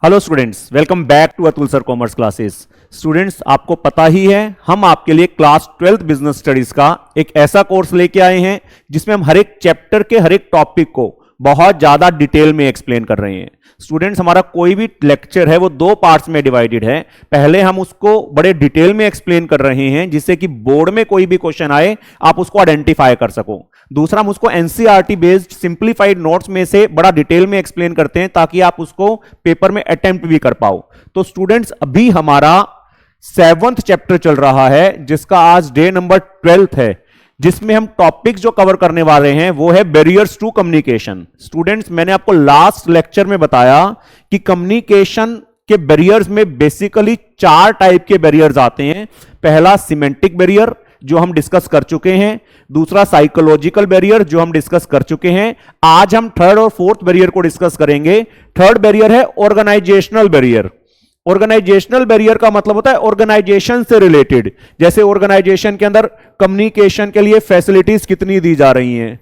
Hello students, welcome back to Atul sir commerce classes. Students, आपको पता ही है हम आपके लिए क्लास 12th बिजनेस स्टडीज का एक ऐसा कोर्स लेके आए हैं जिसमें हम हर एक चैप्टर के हर एक टॉपिक को बहुत ज्यादा डिटेल में एक्सप्लेन कर रहे हैं। स्टूडेंट्स, हमारा कोई भी लेक्चर है वो दो पार्ट्स में डिवाइडेड है। पहले हम उसको बड़े डिटेल में एक्सप्लेन कर रहे हैं जिससे कि बोर्ड में कोई भी क्वेश्चन आए आप उसको आइडेंटिफाई कर सको। दूसरा, हम उसको एनसीईआरटी बेस्ड सिंप्लीफाइड नोट्स में से बड़ा डिटेल में एक्सप्लेन करते हैं ताकि आप उसको पेपर में अटेम्प्ट भी कर पाओ। तो स्टूडेंट्स, अभी हमारा 7th चैप्टर चल रहा है जिसका आज डे नंबर 12th है, जिसमें हम टॉपिक्स जो कवर करने वाले हैं वो है बैरियर्स टू कम्युनिकेशन। स्टूडेंट्स, मैंने आपको लास्ट लेक्चर में बताया कि कम्युनिकेशन के बैरियर्स में बेसिकली 4 टाइप के बैरियर्स आते हैं। पहला सिमेंटिक बैरियर जो हम डिस्कस कर चुके हैं, दूसरा साइकोलॉजिकल बैरियर जो हम डिस्कस कर चुके हैं। आज हम थर्ड और फोर्थ बैरियर को डिस्कस करेंगे। थर्ड बैरियर है ऑर्गेनाइजेशनल बैरियर। ऑर्गेनाइजेशनल बैरियर का मतलब होता है ऑर्गेनाइजेशन से रिलेटेड, जैसे ऑर्गेनाइजेशन के अंदर कम्युनिकेशन के लिए फैसिलिटीज कितनी दी जा रही हैं,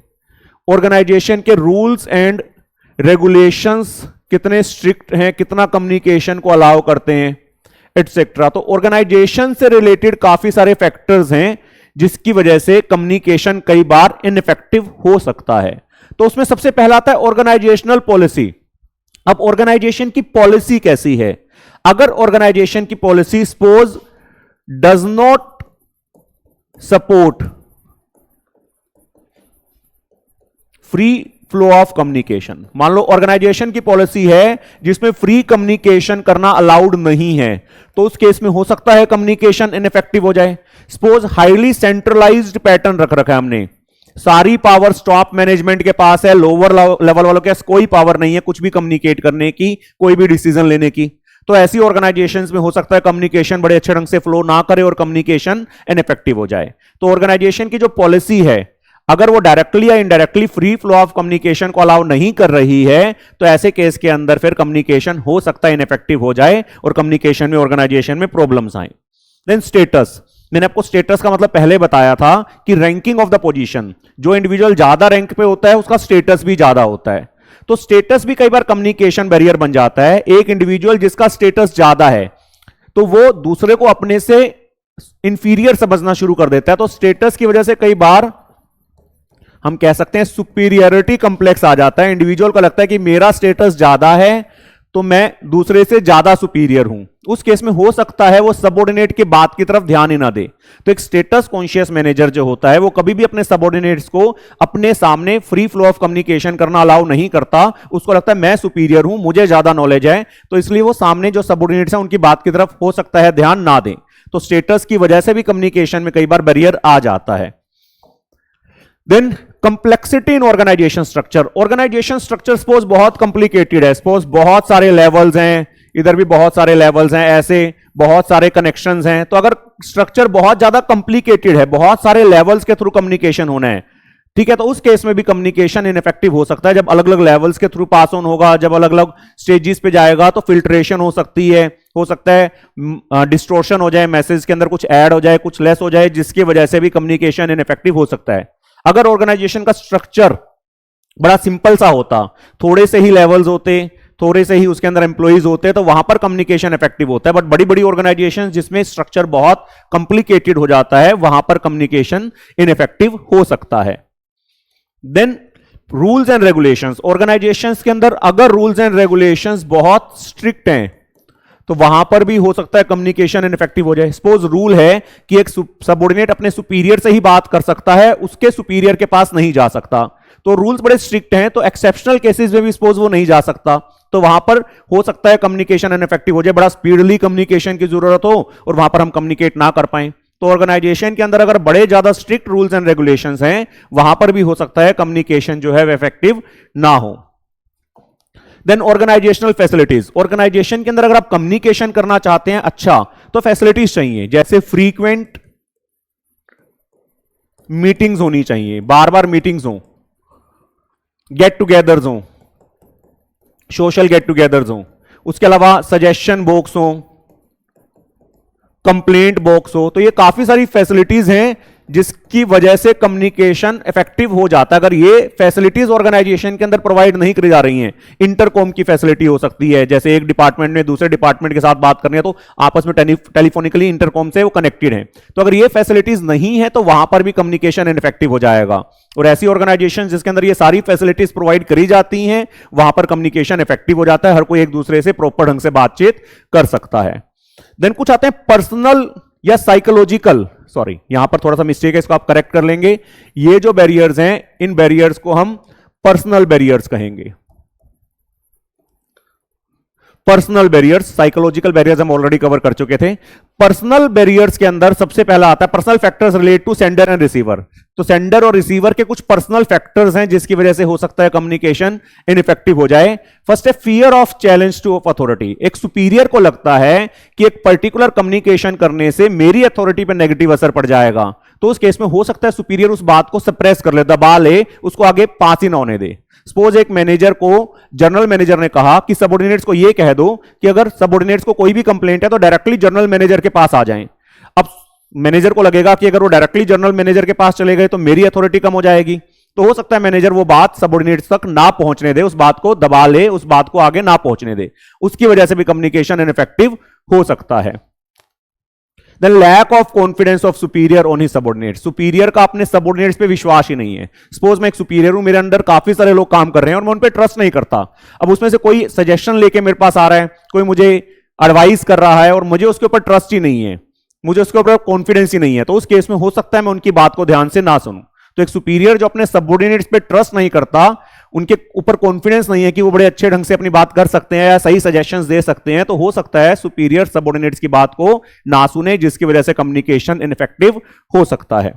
ऑर्गेनाइजेशन के रूल्स एंड रेगुलेशंस कितने स्ट्रिक्ट हैं, कितना कम्युनिकेशन को अलाउ करते हैं, एटसेट्रा। तो ऑर्गेनाइजेशन से रिलेटेड काफी सारे फैक्टर्स हैं जिसकी वजह से कम्युनिकेशन कई बार इनइफेक्टिव हो सकता है। तो उसमें सबसे पहला आता है ऑर्गेनाइजेशनल पॉलिसी। अब ऑर्गेनाइजेशन की पॉलिसी कैसी है? अगर ऑर्गेनाइजेशन की policy suppose does not support free flow of communication, मान लो ऑर्गेनाइजेशन की पॉलिसी है जिसमें फ्री कम्युनिकेशन करना अलाउड नहीं है, तो उस केस में हो सकता है कम्युनिकेशन इनइफेक्टिव हो जाए। सपोज हाईली सेंट्रलाइज्ड पैटर्न रख रखा है हमने, सारी पावर टॉप मैनेजमेंट के पास है, लोअर लेवल वालों के पास कोई पावर नहीं है कुछ भी कम्युनिकेट करने की, कोई भी डिसीजन लेने की। तो ऐसी ऑर्गेनाइजेशंस में हो सकता है कम्युनिकेशन बड़े अच्छे ढंग से फ्लो ना करे और कम्युनिकेशन इनइफेक्टिव हो जाए। तो ऑर्गेनाइजेशन की जो पॉलिसी है अगर वो डायरेक्टली या indirectly free flow of communication को अलाउ नहीं कर रही है तो ऐसे केस के अंदर फिर कम्युनिकेशन हो सकता है इनइफेक्टिव हो जाए और कम्युनिकेशन में ऑर्गेनाइजेशन में प्रॉब्लम्स आए। देन स्टेटस, मैंने आपको स्टेटस का मतलब पहले बताया था कि रैंकिंग ऑफ द पोजीशन, जो इंडिविजुअल ज्यादा रैंक पे होता है उसका स्टेटस भी ज्यादा होता है। तो स्टेटस भी कई बार कम्युनिकेशन बैरियर बन जाता है। एक इंडिविजुअल जिसका स्टेटस ज्यादा है तो वो दूसरे को अपने से इंफीरियर समझना शुरू कर देता है। तो स्टेटस की वजह से कई बार हम कह सकते हैं सुपीरियरिटी कॉम्प्लेक्स आ जाता है। इंडिविजुअल को लगता है कि मेरा स्टेटस ज्यादा है तो मैं दूसरे से ज्यादा सुपीरियर हूं। उस केस में हो सकता है वो सबऑर्डिनेट की बात की तरफ ध्यान ही ना दे। तो एक स्टेटस कॉन्शियस मैनेजर जो होता है वो कभी भी अपने सबऑर्डिनेट्स को अपने सामने फ्री फ्लो ऑफ कम्युनिकेशन करना अलाउ नहीं करता। उसको लगता है मैं सुपीरियर हूं, मुझे ज्यादा नॉलेज है, तो इसलिए वो सामने जो सबऑर्डिनेट्स हैं उनकी बात की तरफ हो सकता है ध्यान ना दें। तो स्टेटस की वजह से भी कम्युनिकेशन में कई बार बैरियर आ जाता है। Then complexity in organisation structure. Organisation structure suppose बहुत कॉम्प्लिकेटेड है, सपोज बहुत सारे लेवल्स हैं, इधर भी बहुत सारे लेवल्स हैं, ऐसे बहुत सारे कनेक्शंस हैं। तो अगर स्ट्रक्चर बहुत ज्यादा कॉम्प्लिकेटेड है, बहुत सारे लेवल्स के थ्रू कम्युनिकेशन होना है, ठीक है, तो उस केस में भी कम्युनिकेशन इनइफेक्टिव हो सकता है। जब अलग अलग लेवल्स के थ्रू पास ऑन होगा, जब अलग अलग स्टेजेस पे जाएगा तो फिल्ट्रेशन हो सकती है, हो सकता है डिस्टोर्शन हो जाए, मैसेज के अंदर कुछ ऐड हो जाए, कुछ लेस हो जाए, जिसकी वजह से भी कम्युनिकेशन इनइफेक्टिव हो सकता है। अगर ऑर्गेनाइजेशन का स्ट्रक्चर बड़ा सिंपल सा होता, थोड़े से ही लेवल्स होते, थोड़े से ही उसके अंदर एम्प्लॉइज होते, तो वहां पर कम्युनिकेशन इफेक्टिव होता है। बट बड़ी बड़ी ऑर्गेनाइजेशन जिसमें स्ट्रक्चर बहुत कॉम्प्लिकेटेड हो जाता है वहां पर कम्युनिकेशन इनइफेक्टिव हो सकता है। Then rules and regulations. Organisations के अंदर अगर रूल्स एंड रेगुलेशंस बहुत स्ट्रिक्ट हैं तो वहां पर भी हो सकता है कम्युनिकेशन इनइफेक्टिव हो जाए। सपोज रूल है कि एक सबऑर्डिनेट अपने सुपीरियर से ही बात कर सकता है, उसके सुपीरियर के पास नहीं जा सकता। तो रूल्स बड़े स्ट्रिक्ट हैं, तो एक्सेप्शनल केसेस में भी सपोज वो नहीं जा सकता, तो वहां पर हो सकता है कम्युनिकेशन इनइफेक्टिव हो जाए, बड़ा स्पीडली कम्युनिकेशन की जरूरत हो और वहां पर हम कम्युनिकेट ना कर पाए। तो ऑर्गेनाइजेशन के अंदर अगर बड़े ज्यादा स्ट्रिक्ट रूल्स एंड रेगुलेशंस हैं वहां पर भी हो सकता है कम्युनिकेशन जो है वो इफेक्टिव ना हो। Then organisational facilities. ऑर्गेनाइजेशन के अंदर अगर आप कम्युनिकेशन करना चाहते हैं अच्छा तो फैसिलिटीज चाहिए, जैसे फ्रीक्वेंट मीटिंग्स होनी चाहिए, बार बार मीटिंग्स हो, गेट टुगेदर्स हो, सोशल गेट टुगेदर्स हो, उसके अलावा सजेशन बॉक्स हो, कंप्लेंट बॉक्स हो। तो ये काफी सारी फैसिलिटीज हैं जिसकी वजह से कम्युनिकेशन इफेक्टिव हो जाता है। अगर ये फैसिलिटीज ऑर्गेनाइजेशन के अंदर प्रोवाइड नहीं करी जा रही हैं, इंटरकॉम की फैसिलिटी हो सकती है, जैसे एक डिपार्टमेंट में दूसरे डिपार्टमेंट के साथ बात करनी है तो आपस में टेलीफोनिकली इंटरकॉम से वो कनेक्टेड है, तो अगर ये फैसिलिटीज नहीं है तो वहां पर भी कम्युनिकेशन इनफेक्टिव हो जाएगा। और ऐसी ऑर्गेनाइजेशन जिसके अंदर ये सारी फैसिलिटीज प्रोवाइड करी जाती हैं, वहां पर कम्युनिकेशन इफेक्टिव हो जाता है, हर कोई एक दूसरे से प्रॉपर ढंग से बातचीत कर सकता है। देन कुछ आते हैं पर्सनल या साइकोलॉजिकल, सॉरी यहां पर थोड़ा सा मिस्टेक है, इसको आप करेक्ट कर लेंगे। ये जो बैरियर्स हैं, इन बैरियर्स को हम पर्सनल बैरियर्स कहेंगे। पर्सनल बैरियर्स, साइकोलॉजिकल बैरियर्स हम ऑलरेडी कवर कर चुके थे। पर्सनल बैरियर्स के अंदर सबसे पहला आता है personal factors relate to sender and receiver. तो सेंडर और रिसीवर के कुछ पर्सनल फैक्टर्स हैं जिसकी वजह से हो सकता है कम्युनिकेशन इनइफेक्टिव हो जाए। फर्स्ट है fear of challenge two of authority. एक सुपीरियर को लगता है कि एक पर्टिकुलर कम्युनिकेशन करने से मेरी अथॉरिटी पर नेगेटिव असर पड़ जाएगा, तो उस केस में हो सकता है सुपीरियर उस बात को सप्रेस कर ले, दबा ले, उसको आगे पास ही ना होने दे। सपोज एक मैनेजर को जनरल मैनेजर ने कहा कि सबऑर्डिनेट्स को यह कह दो कि अगर सबऑर्डिनेट्स को कोई भी कंप्लेंट है तो डायरेक्टली जनरल मैनेजर के पास आ जाएं। अब मैनेजर को लगेगा कि अगर वो डायरेक्टली जनरल मैनेजर के पास चले गए तो मेरी अथॉरिटी कम हो जाएगी, तो हो सकता है मैनेजर वो बात सबऑर्डिनेट्स तक ना पहुंचने दे, उस बात को दबा ले, उस बात को आगे ना पहुंचने दे, उसकी वजह से भी कम्युनिकेशन इनइफेक्टिव हो सकता है। Then lack of confidence of superior on his subordinate. Superior का अपने सबऑर्डिनेट्स पे विश्वास ही नहीं है। सपोज मैं एक सुपीरियर हूं, मेरे अंडर काफी सारे लोग काम कर रहे हैं और मैं उन पे ट्रस्ट नहीं करता। अब उसमें से कोई सजेशन लेके मेरे पास आ रहा है, कोई मुझे एडवाइस कर रहा है और मुझे उसके ऊपर ट्रस्ट ही नहीं है, मुझे उसके ऊपर कॉन्फिडेंस ही नहीं है, तो उस केस में हो सकता है मैं उनकी बात को ध्यान से ना सुनूं। तो एक सुपीरियर जो अपने सबऑर्डिनेट्स पे ट्रस्ट नहीं करता, उनके ऊपर कॉन्फिडेंस नहीं है कि वो बड़े अच्छे ढंग से अपनी बात कर सकते हैं या सही सजेशंस दे सकते हैं, तो हो सकता है सुपीरियर सबऑर्डिनेट्स की बात को ना सुने, जिसकी वजह से कम्युनिकेशन इनइफेक्टिव हो सकता है।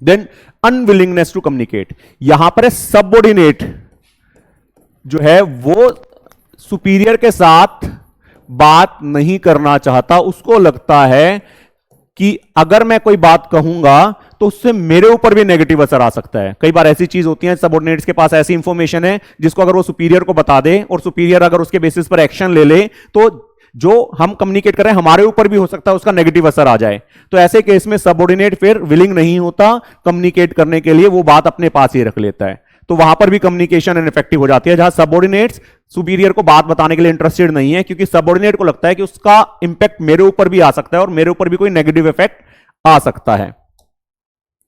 Then unwillingness to communicate. यहां पर सबऑर्डिनेट जो है वो सुपीरियर के साथ बात नहीं करना चाहता, उसको लगता है कि अगर मैं कोई बात कहूंगा तो उससे मेरे ऊपर भी नेगेटिव असर आ सकता है। कई बार ऐसी चीज होती है, सबऑर्डिनेट्स के पास ऐसी इंफॉर्मेशन है जिसको अगर वो सुपीरियर को बता दे और सुपीरियर अगर उसके बेसिस पर एक्शन ले ले, तो जो हम कम्युनिकेट कर रहे हैं हमारे ऊपर भी हो सकता है उसका नेगेटिव असर आ जाए। तो ऐसे केस में सबऑर्डिनेट फिर विलिंग नहीं होता कम्युनिकेट करने के लिए, वो बात अपने पास ही रख लेता है, तो वहां पर भी कम्युनिकेशन इनइफेक्टिव हो जाती है, जहां सबऑर्डिनेट्स सुपीरियर को बात बताने के लिए इंटरेस्टेड नहीं है, क्योंकि सबऑर्डिनेट को लगता है कि उसका इंपैक्ट मेरे ऊपर भी आ सकता है और मेरे ऊपर भी कोई नेगेटिव इफेक्ट आ सकता है।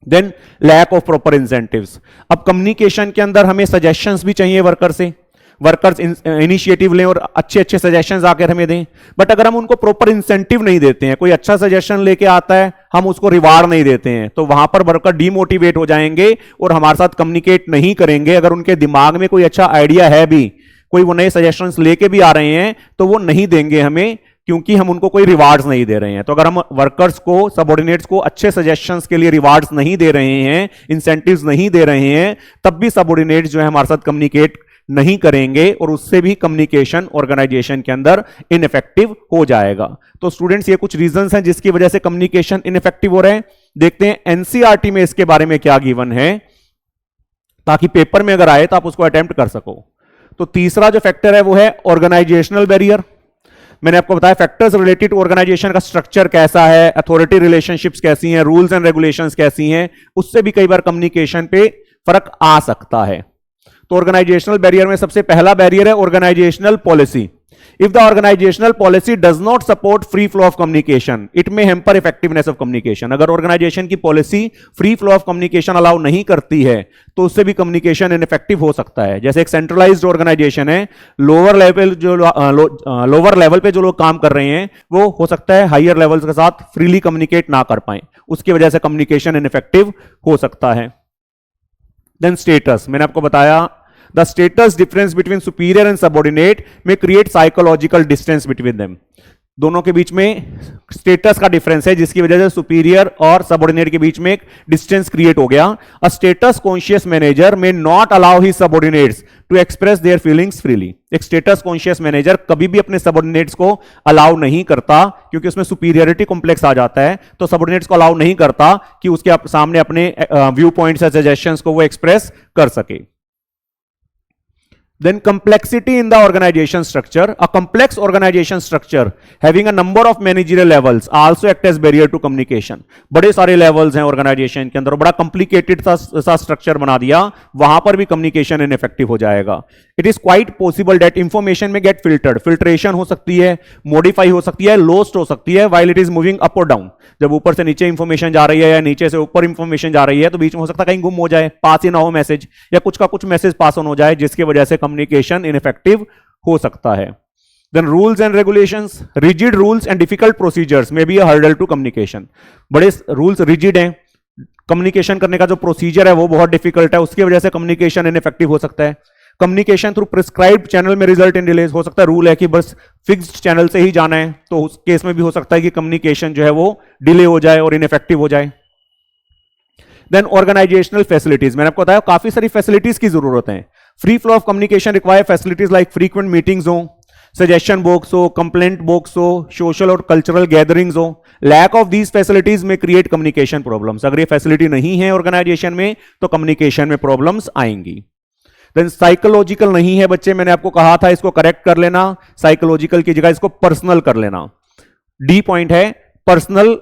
Then lack of proper incentives. अब कम्युनिकेशन के अंदर हमें सजेशंस भी चाहिए वर्कर से, वर्कर्स इनिशिएटिव लें और अच्छे अच्छे सजेशंस आकर हमें दें, बट अगर हम उनको प्रॉपर इंसेंटिव नहीं देते हैं, कोई अच्छा सजेशन लेके आता है हम उसको रिवार्ड नहीं देते हैं, तो वहां पर वर्कर डीमोटिवेट हो जाएंगे और हमारे साथ कम्युनिकेट नहीं करेंगे। अगर उनके दिमाग में कोई अच्छा आइडिया है भी, कोई वो नए सजेशंस लेके भी आ रहे हैं, तो वो नहीं देंगे हमें, क्योंकि हम उनको कोई रिवार्ड्स नहीं दे रहे हैं। तो अगर हम वर्कर्स को, सबऑर्डिनेट्स को अच्छे सजेशंस के लिए रिवार्ड्स नहीं दे रहे हैं, इंसेंटिव्स नहीं दे रहे हैं, तब भी सबऑर्डिनेट्स जो है हमारे साथ कम्युनिकेट नहीं करेंगे और उससे भी कम्युनिकेशन ऑर्गेनाइजेशन के अंदर इनइफेक्टिव हो जाएगा। तो स्टूडेंट्स ये कुछ रीजंस हैं जिसकी वजह से कम्युनिकेशन इनइफेक्टिव हो रहे हैं। देखते हैं एनसीईआरटी में इसके बारे में क्या गिवन है, ताकि पेपर में अगर आए तो आप उसको अटेम्प्ट कर सको। तो तीसरा जो फैक्टर है वो है ऑर्गेनाइजेशनल बैरियर। मैंने आपको बताया फैक्टर्स रिलेटेड टू ऑर्गेनाइजेशन का स्ट्रक्चर कैसा है, अथॉरिटी रिलेशनशिप्स कैसी हैं, रूल्स एंड रेगुलेशंस कैसी हैं, उससे भी कई बार कम्युनिकेशन पे फर्क आ सकता है। तो ऑर्गेनाइजेशनल बैरियर में सबसे पहला बैरियर है organisational policy. If the organisational policy does not support free flow of communication, it may hamper effectiveness of communication. अगर ऑर्गेनाइजेशन की policy free flow of communication allow नहीं करती है तो उससे भी कम्युनिकेशन इनइफेक्टिव हो सकता है। जैसे एक सेंट्रलाइज्ड ऑर्गेनाइजेशन है, लोअर लेवल पे जो लोग काम कर रहे हैं वो हो सकता है हायर लेवल्स के साथ फ्रीली कम्युनिकेट ना कर पाए, उसकी वजह से कम्युनिकेशन इनइफेक्टिव हो सकता है। देन स्टेटस, मैंने आपको बताया the status difference between superior and subordinate may create psychological distance between them। दोनों के बीच में स्टेटस का डिफरेंस है जिसकी वजह से सुपीरियर और सबऑर्डिनेट के बीच में एक डिस्टेंस क्रिएट हो गया। A status conscious manager may not allow his subordinates to express their feelings freely. एक स्टेटस कॉन्शियस मैनेजर कभी भी अपने सबऑर्डिनेट्स को अलाउ नहीं करता, क्योंकि उसमें सुपीरियरिटी कॉम्प्लेक्स आ जाता है, तो सबऑर्डिनेट्स को अलाउ नहीं करता कि उसके सामने अपने व्यू पॉइंट्स या सजेशंस को वो एक्सप्रेस कर सके। Then complexity in the organization structure. A complex organization structure having a number of managerial levels also act as barrier to communication. बड़े सारे levels हैं organization के अंदर, बड़ा complicated सा structure बना दिया, वहां पर भी communication ineffective हो जाएगा. It is quite possible that information may get filtered. Filtration हो सकती है, modify हो सकती है, lost हो सकती है, while it is moving up or down. जब ऊपर से नीचे इंफॉर्मेशन जा रही है या नीचे से ऊपर इंफॉर्मेशन जा रही है तो बीच में हो सकता है कहीं गुम हो जाए, पास ही ना हो मैसेज, या कुछ का कुछ मैसेज पास ऑन हो जाए जिसकी वजह से कम्युनिकेशन इनइफेक्टिव हो सकता है. Then rules and regulations. Rigid rules and difficult procedures may be a hurdle to communication. बड़े रूल्स रिजिड हैं, कम्युनिकेशन करने का जो प्रोसीजर है वो बहुत डिफिकल्ट है, उसकी वजह से कम्युनिकेशन इनइफेक्टिव हो सकता है. कम्युनिकेशन थ्रू प्रिस्क्राइब्ड चैनल में रिजल्ट इन डिलेज. हो सकता है रूल है कि बस फिक्स्ड चैनल से ही जाना है, तो उस केस में भी हो सकता है कि कम्युनिकेशन जो है वो डिले हो जाए और इनइफेक्टिव हो जाए. Then organisational facilities. मैंने आपको बताया काफी सारी फैसिलिटीज की जरूरत है. Free flow of communication require facilities like frequent meetings हो, सजेशन बॉक्स हो, कंप्लेंट बॉक्स हो, सोशल और कल्चरल गैदरिंग्स हो. लैक ऑफ दीज फैसिलिटीज में क्रिएट कम्युनिकेशन प्रॉब्लम्स. अगर ये फैसिलिटी नहीं है ऑर्गेनाइजेशन में तो कम्युनिकेशन में प्रॉब्लम्स आएंगी. देन साइकोलॉजिकल नहीं है बच्चे, मैंने आपको कहा था इसको करेक्ट कर लेना, साइकोलॉजिकल की जगह इसको पर्सनल कर लेना. डी पॉइंट है personal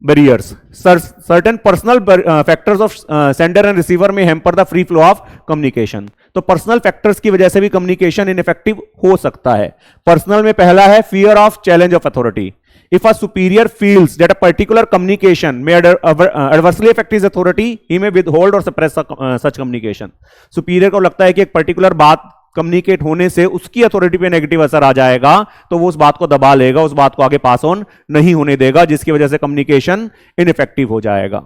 barriers. Certain personal factors of sender and receiver may hamper the free flow of communication. तो पर्सनल फैक्टर्स की वजह से भी कम्युनिकेशन इनइफेक्टिव हो सकता है. पर्सनल में पहला है fear of challenge of authority. If a superior feels that a particular communication may adversely affect his authority, he may withhold or suppress such communication. Superior को लगता है कि एक particular बात कम्युनिकेट होने से उसकी अथॉरिटी पे नेगेटिव असर आ जाएगा, तो वो उस बात को दबा लेगा, उस बात को आगे पास ऑन नहीं होने देगा, जिसकी वजह से कम्युनिकेशन इनइफेक्टिव हो जाएगा.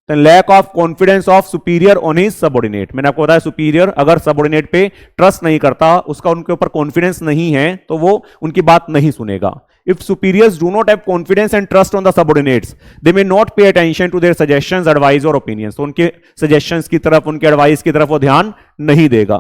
Lack of confidence of superior on his subordinate. मैंने आपको बताया सुपीरियर अगर सबऑर्डिनेट पे ट्रस्ट नहीं करता, उसका उनके ऊपर कॉन्फिडेंस नहीं है, तो वो उनकी बात नहीं सुनेगा. If superiors do not have confidence and trust on the subordinates, they may not pay attention to their suggestions, advice or opinions. तो उनके suggestions की तरफ, उनके advice की तरफ वो ध्यान नहीं देगा.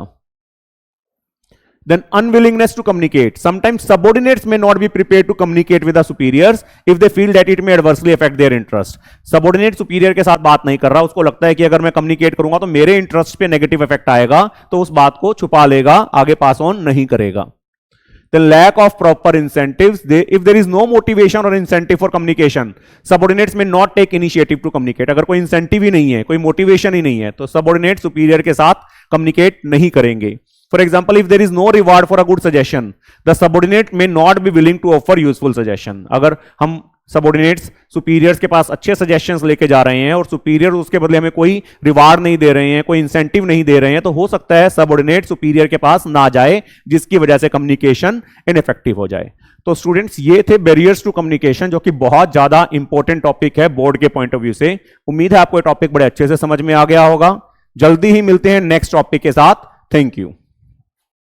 Then unwillingness to communicate. Sometimes subordinates may not be prepared to communicate with the superiors if they feel that it may adversely affect their interest. Subordinate superior के साथ बात नहीं कर रहा, उसको लगता है कि अगर मैं communicate करूंगा तो मेरे इंटरेस्ट पे नेगेटिव इफेक्ट आएगा, तो उस बात को छुपा लेगा, आगे पास ऑन नहीं करेगा. The lack of proper incentives. If there is no motivation or incentive for communication, subordinates may not take initiative to communicate. अगर कोई incentive ही नहीं है, कोई motivation ही नहीं है, तो subordinate superior के साथ communicate नहीं करेंगे. For example, if there is no reward for a good suggestion, the subordinate may not be willing to offer useful suggestion. अगर हम सबॉर्डिनेट्स सुपीरियर्स के पास अच्छे सजेशंस लेके जा रहे हैं और सुपीरियर उसके बदले हमें कोई रिवार्ड नहीं दे रहे हैं, कोई इंसेंटिव नहीं दे रहे हैं, तो हो सकता है सबॉर्डिनेट सुपीरियर के पास ना जाए, जिसकी वजह से कम्युनिकेशन इनइफेक्टिव हो जाए. तो स्टूडेंट्स ये थे बैरियर्स टू कम्युनिकेशन, जो कि बहुत ज्यादा इंपॉर्टेंट टॉपिक है बोर्ड के पॉइंट ऑफ व्यू से. उम्मीद है आपको ये टॉपिक बड़े अच्छे से समझ में आ गया होगा. जल्दी ही मिलते हैं नेक्स्ट टॉपिक के साथ. Thank you.